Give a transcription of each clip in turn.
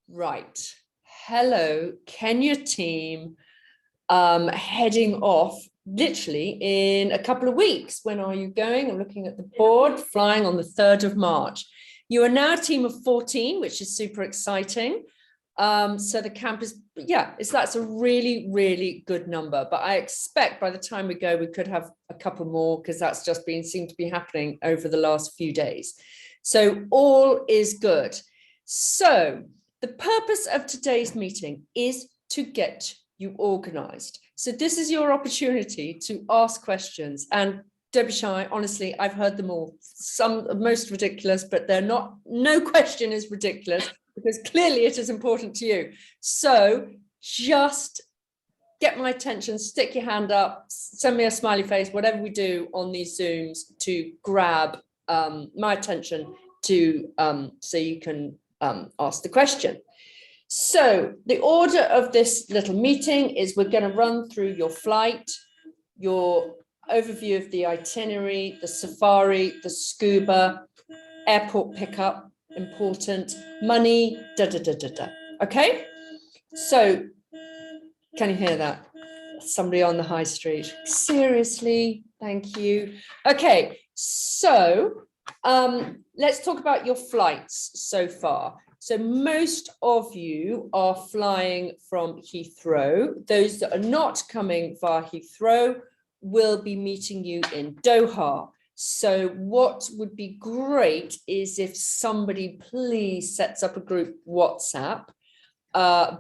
Right. Hello, Kenya team. Heading off literally in a couple of weeks. When are you going? I'm looking at the board, flying on the 3rd of March. You are now a team of 14, which is super exciting. So the camp is, that's a really, really good number. But I expect by the time we go, we could have a couple more because that's just seemed to be happening over the last few days. So all is good. So the purpose of today's meeting is to get you organized. So this is your opportunity to ask questions. And don't be shy, honestly, I've heard them all. Some are most ridiculous, but they're not, no question is ridiculous because clearly it is important to you. So just get my attention, stick your hand up, send me a smiley face, whatever we do on these Zooms to grab my attention to so you can ask the question. So the order of this little meeting is we're going to run through your flight, your overview of the itinerary, the safari, the scuba, airport pickup, important, money, Okay, so can you hear that? Somebody on the high street. Seriously, thank you. Okay, so let's talk about your flights so far. So most of you are flying from Heathrow. Those that are not coming via Heathrow will be meeting you in Doha. So what would be great is if somebody please sets up a group WhatsApp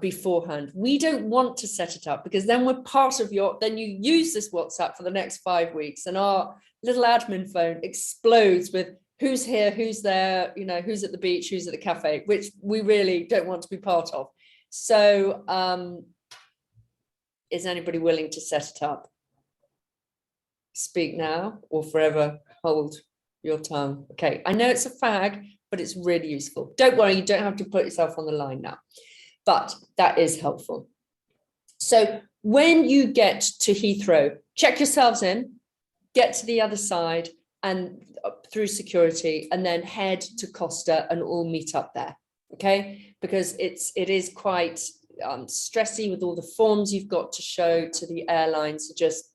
beforehand. We don't want to set it up because then we're part of then you use this WhatsApp for the next 5 weeks and our little admin phone explodes with who's here, who's there, who's at the beach, who's at the cafe, which we really don't want to be part of. So is anybody willing to set it up? Speak now or forever hold your tongue. Okay, I know it's a fag, but it's really useful. Don't worry, you don't have to put yourself on the line now, but that is helpful. So when you get to Heathrow, check yourselves in, get to the other side and through security, and then head to Costa and all meet up there. Okay, because it is quite stressy with all the forms you've got to show to the airlines. Just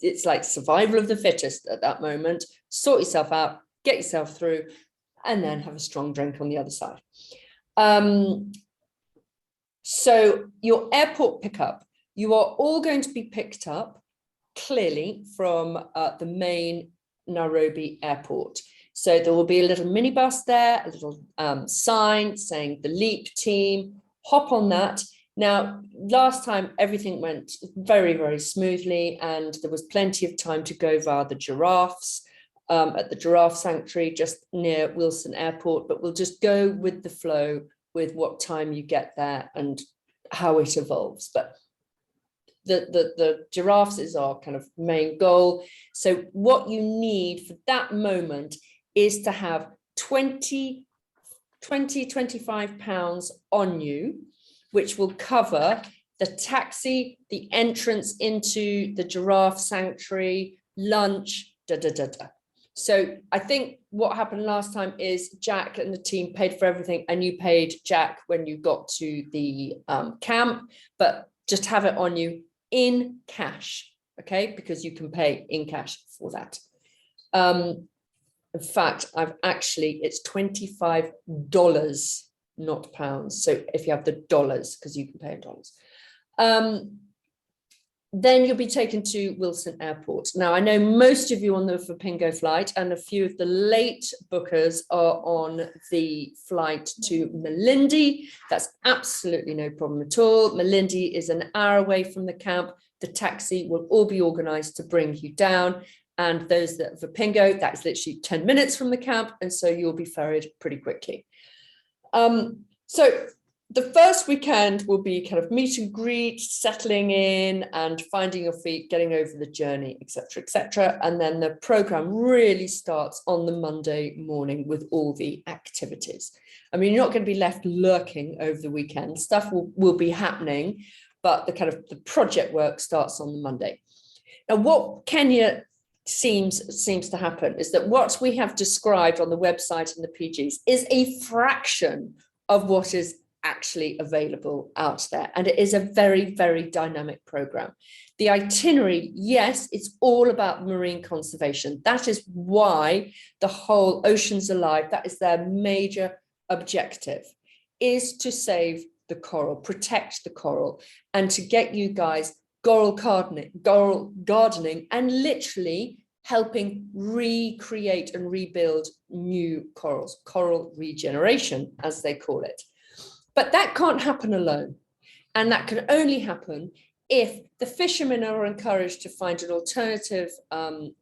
it's like survival of the fittest at that moment. Sort yourself out, get yourself through, and then have a strong drink on the other side. So your airport pickup, you are all going to be picked up clearly from the main Nairobi airport. So there will be a little minibus there, a little sign saying the LEAP team, hop on that. Now, last time everything went very, very smoothly and there was plenty of time to go via the giraffes at the giraffe sanctuary just near Wilson Airport, but we'll just go with the flow with what time you get there and how it evolves. But the giraffes is our kind of main goal. So what you need for that moment is to have 25 pounds on you, which will cover the taxi, the entrance into the giraffe sanctuary, lunch, So I think what happened last time is Jack and the team paid for everything and you paid Jack when you got to the camp, but just have it on you in cash, okay? Because you can pay in cash for that. In fact, it's $25, not pounds. So if you have the dollars, because you can pay in dollars. Then you'll be taken to Wilson Airport. Now, I know most of you on the Vapingo flight and a few of the late bookers are on the flight to Malindi. That's absolutely no problem at all. Malindi is an hour away from the camp. The taxi will all be organized to bring you down. And those that are Vapingo, that's literally 10 minutes from the camp. And so you'll be ferried pretty quickly. So the first weekend will be kind of meet and greet, settling in and finding your feet, getting over the journey, etc., etc. And then the program really starts on the Monday morning with all the activities. I mean, you're not going to be left lurking over the weekend. Stuff will be happening, but the project work starts on the Monday. Now, what Kenya seems to happen is that what we have described on the website and the PGs is a fraction of what is actually available out there. And it is a very, very dynamic program. The itinerary, yes, it's all about marine conservation. That is why the whole Oceans Alive, that is their major objective, is to save the coral, protect the coral, and to get you guys coral gardening, and literally helping recreate and rebuild new corals, coral regeneration, as they call it. But that can't happen alone. And that can only happen if the fishermen are encouraged to find an alternative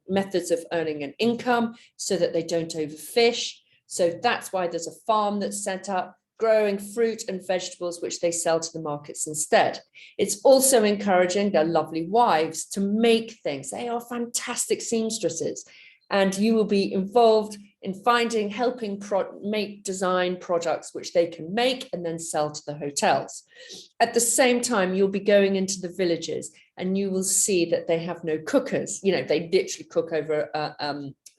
methods of earning an income so that they don't overfish. So that's why there's a farm that's set up, growing fruit and vegetables, which they sell to the markets instead. It's also encouraging their lovely wives to make things. They are fantastic seamstresses, and you will be involved in finding, helping design products which they can make and then sell to the hotels. At the same time, you'll be going into the villages and you will see that they have no cookers. You know, they literally cook over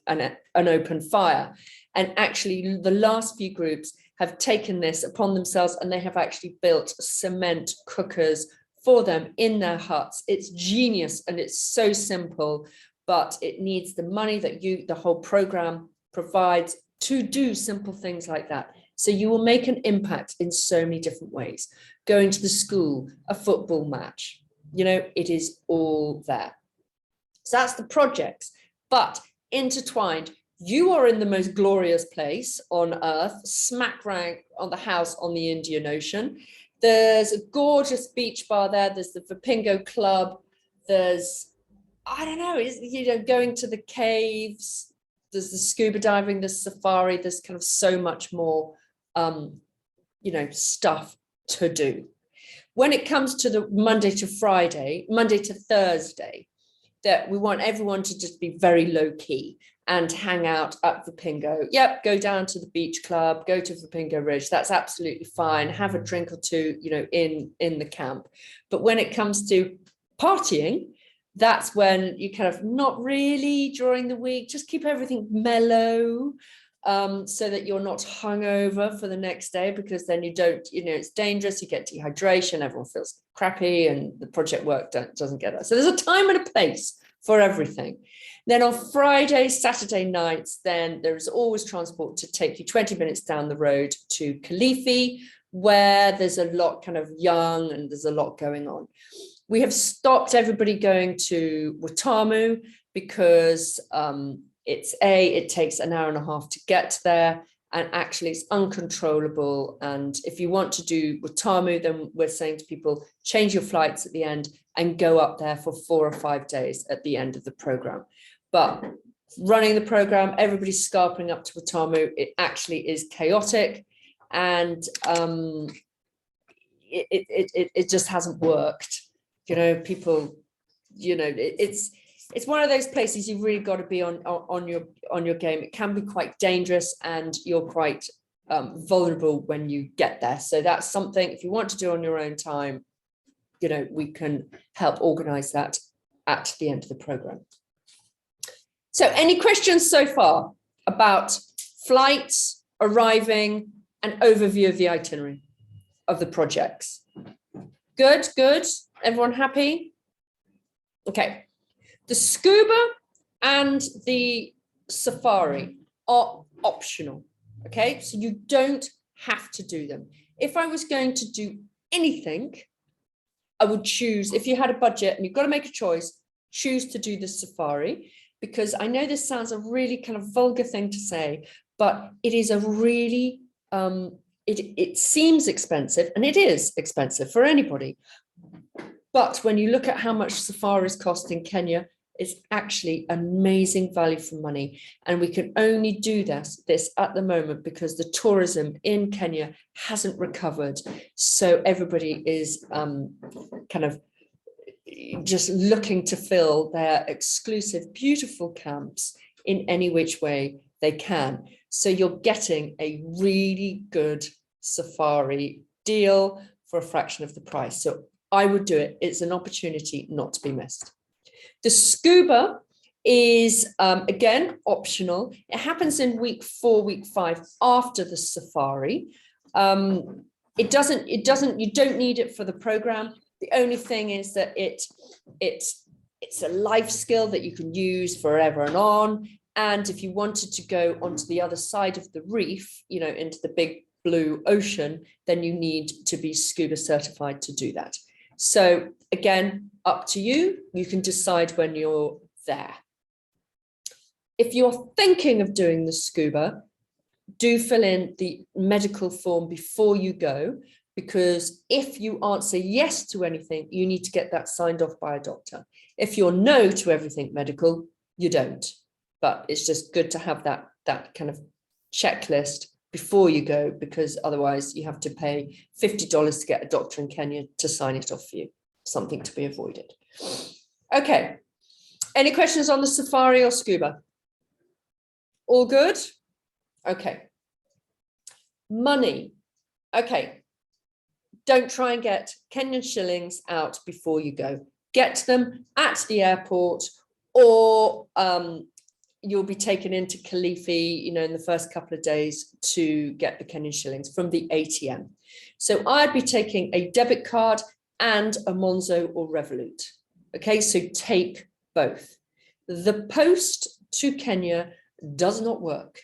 an open fire. And actually, the last few groups have taken this upon themselves, and they have actually built cement cookers for them in their huts. It's genius, and it's so simple, but it needs the money that the whole program provides to do simple things like that. So you will make an impact in so many different ways. Going to the school, a football match, you know, it is all there. So that's the projects, but intertwined. You are in the most glorious place on earth, smack rank on the house on the Indian Ocean. There's a gorgeous beach bar there. There's the Vipingo Club. There's, I don't know, you know, going to the caves. There's the scuba diving, there's safari. There's kind of so much more, you know, stuff to do. When it comes to the Monday to Thursday, that we want everyone to just be very low key and hang out at Vipingo. Yep, go down to the beach club, go to Vipingo Ridge. That's absolutely fine. Have a drink or two, you know, in the camp. But when it comes to partying, that's when you kind of not really during the week, just keep everything mellow, so that you're not hungover for the next day, because then you don't, you know, it's dangerous. You get dehydration, everyone feels crappy, and the project work doesn't get that. So there's a time and a place for everything. Then on Friday, Saturday nights, then there's always transport to take you 20 minutes down the road to Kalifi, where there's a lot kind of young and there's a lot going on. We have stopped everybody going to Watamu because it takes an hour and a half to get there, and actually it's uncontrollable. And if you want to do Watamu, then we're saying to people, change your flights at the end and go up there for 4 or 5 days at the end of the program. But running the program, everybody's scarping up to Watamu. It actually is chaotic, and it just hasn't worked. You know, people, you know, it's one of those places you've really got to be on your game. It can be quite dangerous, and you're quite vulnerable when you get there. So that's something, if you want to do on your own time, you know, we can help organize that at the end of the program. So any questions so far about flights, arriving, and overview of the itinerary of the projects? Good, good. Everyone happy? Okay. The scuba and the safari are optional. Okay, so you don't have to do them. If I was going to do anything, I would choose, if you had a budget and you've got to make a choice, choose to do the safari, because I know this sounds a really kind of vulgar thing to say, but it is a really, it seems expensive, and it is expensive for anybody. But when you look at how much safaris cost in Kenya, it's actually amazing value for money. And we can only do this at the moment because the tourism in Kenya hasn't recovered. So everybody is kind of just looking to fill their exclusive, beautiful camps in any which way they can. So you're getting a really good safari deal for a fraction of the price. So I would do it. It's an opportunity not to be missed. The scuba is, again, optional. It happens in week 4, week 5 after the safari. you don't need it for the program. The only thing is that it's a life skill that you can use forever and on. And if you wanted to go onto the other side of the reef, you know, into the big blue ocean, then you need to be scuba certified to do that. So again, up to you. You can decide when you're there. If you're thinking of doing the scuba, do fill in the medical form before you go, because if you answer yes to anything, you need to get that signed off by a doctor. If you're no to everything medical, you don't. But it's just good to have that kind of checklist before you go, because otherwise you have to pay $50 to get a doctor in Kenya to sign it off for you. Something to be avoided. Okay. Any questions on the safari or scuba? All good? Okay. Money. Okay. Don't try and get Kenyan shillings out before you go. Get them at the airport, or you'll be taken into Kilifi, you know, in the first couple of days to get the Kenyan shillings from the ATM. So I'd be taking a debit card and a Monzo or Revolut. Okay, so take both. The post to Kenya does not work.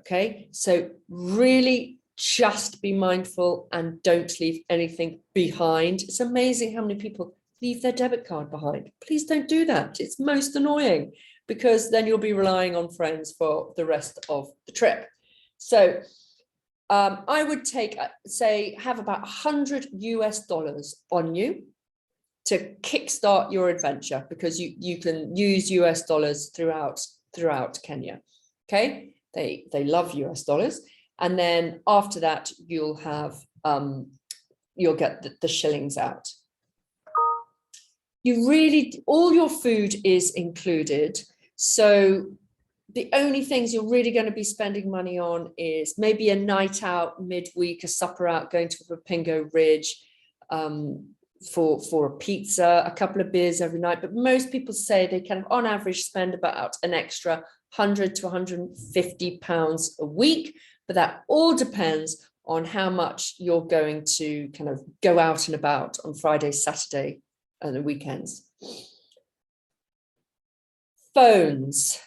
Okay, so really just be mindful and don't leave anything behind. It's amazing how many people leave their debit card behind. Please don't do that. It's most annoying, because then you'll be relying on friends for the rest of the trip. So I would take, say, have about $100 US on you to kickstart your adventure, because you can use US dollars throughout Kenya. Okay, they love US dollars. And then after that, you'll have you'll get the shillings out. All your food is included. So the only things you're really going to be spending money on is maybe a night out midweek, a supper out, going to Rapingo Ridge for a pizza, a couple of beers every night. But most people say they kind of on average spend about an extra £100 to £150 a week. But that all depends on how much you're going to kind of go out and about on Friday, Saturday, and the weekends. Phones.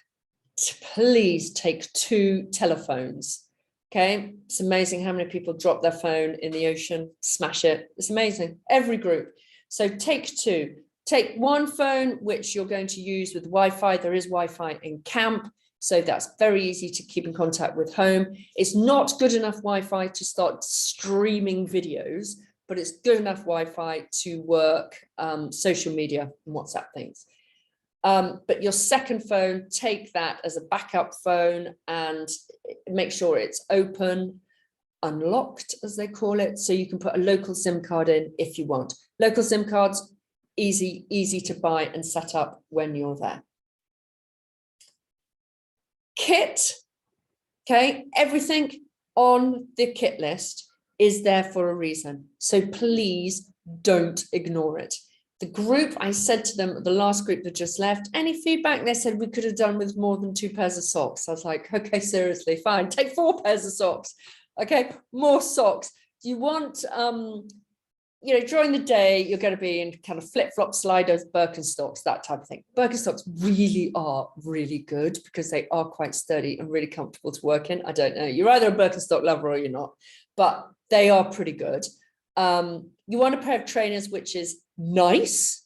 Please take 2 telephones. Okay, it's amazing how many people drop their phone in the ocean, smash it. It's amazing. Every group. So take 2. Take one phone, which you're going to use with Wi-Fi. There is Wi-Fi in camp, so that's very easy to keep in contact with home. It's not good enough Wi-Fi to start streaming videos, but it's good enough Wi-Fi to work social media and WhatsApp things. But your second phone, take that as a backup phone and make sure it's open, unlocked, as they call it, so you can put a local SIM card in if you want. Local SIM cards, easy to buy and set up when you're there. Kit, okay, everything on the kit list is there for a reason. So please don't ignore it. The group, I said to them, the last group that just left, any feedback? They said we could have done with more than 2 pairs of socks. I was like, okay, seriously, fine, take 4 pairs of socks. Okay, more socks. Do you want, you know, during the day, you're going to be in kind of flip-flops, sliders, Birkenstocks, that type of thing. Birkenstocks really are really good because they are quite sturdy and really comfortable to work in. I don't know, you're either a Birkenstock lover or you're not, but they are pretty good. You want a pair of trainers, which is nice,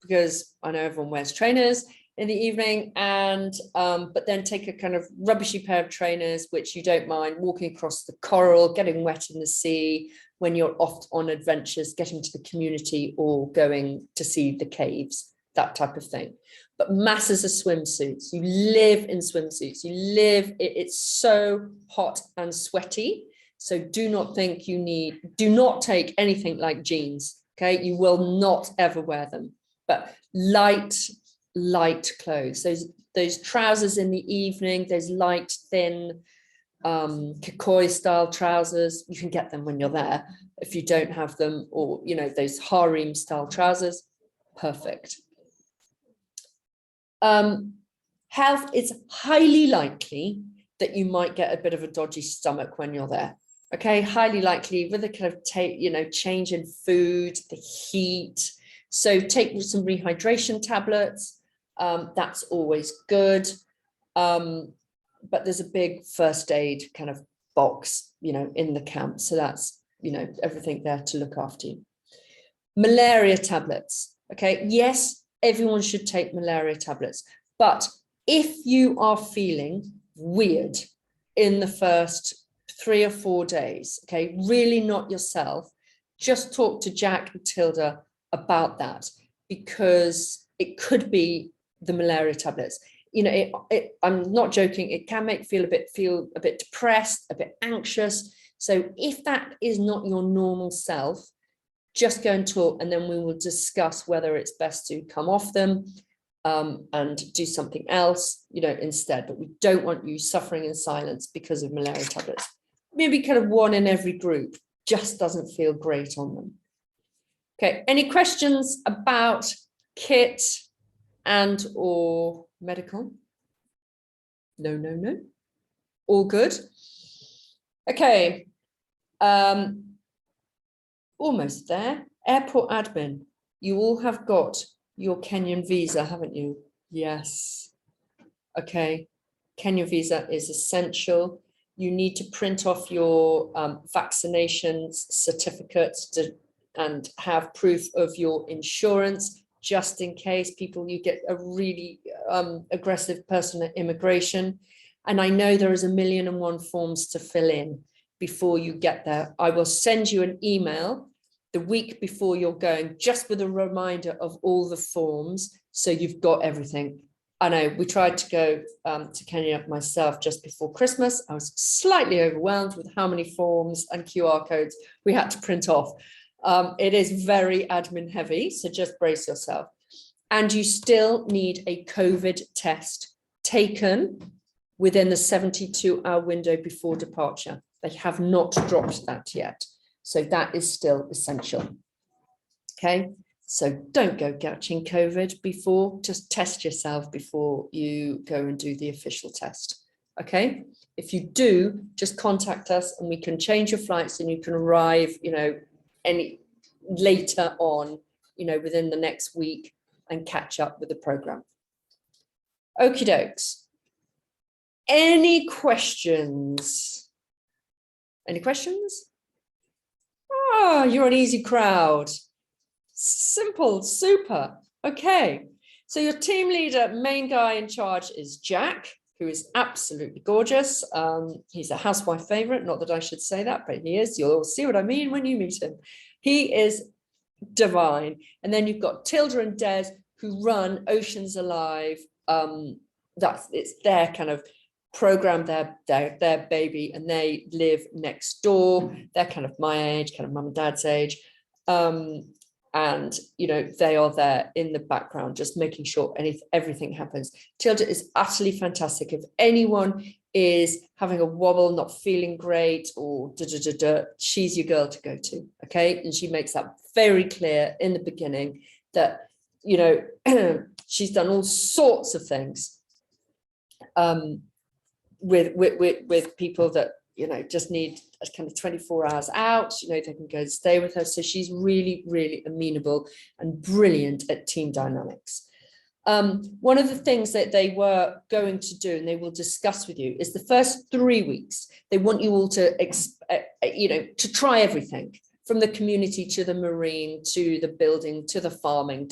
because I know everyone wears trainers in the evening, and but then take a kind of rubbishy pair of trainers, which you don't mind walking across the coral, getting wet in the sea, when you're off on adventures, getting to the community or going to see the caves, that type of thing. But masses of swimsuits. You live in swimsuits. It's so hot and sweaty. So do not think do not take anything like jeans. Okay, you will not ever wear them. But light clothes. Those trousers in the evening, those light, thin, Kikoi style trousers, you can get them when you're there. If you don't have them, or you know, those harem style trousers, perfect. Health, it's highly likely that you might get a bit of a dodgy stomach when you're there. Okay, highly likely with a kind of change in food, the heat. So take some rehydration tablets. That's always good. But there's a big first aid kind of box, in the camp. So that's, everything there to look after you. Malaria tablets. Okay, yes, everyone should take malaria tablets. But if you are feeling weird in the first 3 or 4 days, okay, really not yourself, just talk to Jack and Tilda about that, because it could be the malaria tablets. I'm not joking, it can feel a bit depressed, a bit anxious. So if that is not your normal self, just go and talk, and then we will discuss whether it's best to come off them and do something else, instead. But we don't want you suffering in silence because of malaria tablets. Maybe kind of one in every group just doesn't feel great on them. Okay, any questions about kit and or medical? No. All good. Okay. Almost there. Airport admin. You all have got your Kenyan visa, haven't you? Yes. Okay. Kenyan visa is essential. You need to print off your vaccinations certificates and have proof of your insurance, just in case you get a really aggressive person at immigration. And I know there is 1,000,001 forms to fill in before you get there. I will send you an email the week before you're going, just with a reminder of all the forms, so you've got everything. I know we tried to go to Kenya myself just before Christmas. I was slightly overwhelmed with how many forms and QR codes we had to print off. It is very admin heavy, so just brace yourself. And you still need a COVID test taken within the 72-hour window before departure. They have not dropped that yet. So that is still essential. Okay, so don't go catching COVID before, just test yourself before you go and do the official test. Okay, if you do, just contact us and we can change your flights and you can arrive, any later on, within the next week and catch up with the program. Okie dokes. Any questions? Any questions? Ah, you're an easy crowd. Simple, super. Okay. So your team leader, main guy in charge is Jack, who is absolutely gorgeous. He's a housewife favorite. Not that I should say that, but he is. You'll see what I mean when you meet him. He is divine. And then you've got Tilda and Des, who run Oceans Alive. It's their kind of program, their baby, and they live next door. They're kind of my age, kind of mum and dad's age. And they are there in the background, just making sure everything happens. Tilda is utterly fantastic. If anyone is having a wobble, not feeling great, or she's your girl to go to. Okay, and she makes that very clear in the beginning that she's done all sorts of things with people that just need a kind of 24 hours out. They can go and stay with her. So she's really, really amenable and brilliant at team dynamics. One of the things that they were going to do, and they will discuss with you, is the first 3 weeks, they want you all to, to try everything, from the community to the marine, to the building, to the farming,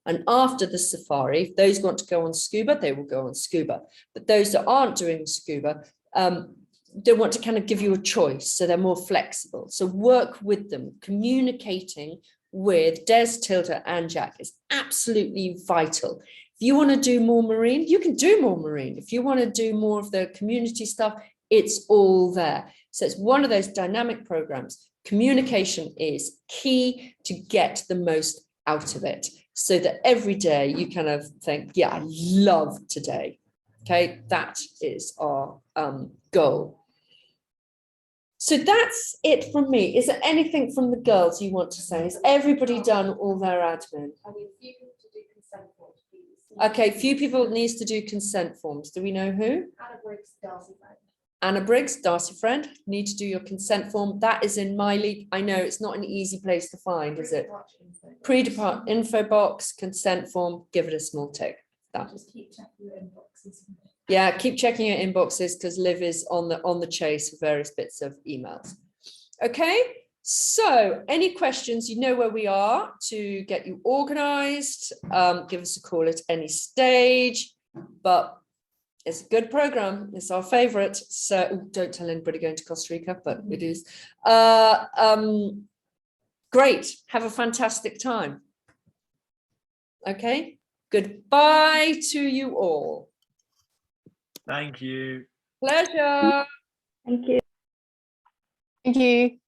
And after the safari, if those want to go on scuba, they will go on scuba. But those that aren't doing scuba, they want to kind of give you a choice, so they're more flexible. So work with them. Communicating with Des, Tilda and Jack is absolutely vital. If you want to do more marine, you can do more marine. If you want to do more of the community stuff, it's all there. So it's one of those dynamic programs. Communication is key to get the most out of it, so that every day you kind of think, yeah, I love today. Okay, that is our goal. So that's it from me. Is there anything from the girls you want to say? Has everybody done all their admin? I mean, few people to do consent forms, please. Okay, few people needs to do consent forms. Do we know who? Anna Briggs, Darcy Bank. Anna Briggs, Darcy friend, need to do your consent form. That is in my league. I know it's not an easy place to find, is it? Pre-depart info box, consent form, give it a small tick. That. Just keep checking your inboxes. Yeah, keep checking your inboxes because Liv is on the chase for various bits of emails. Okay, so any questions, you know where we are to get you organized. Give us a call at any stage, but it's a good program. It's our favorite. So don't tell anybody going to Costa Rica, but it is. Great. Have a fantastic time. Okay. Goodbye to you all. Thank you. Pleasure. Thank you. Thank you.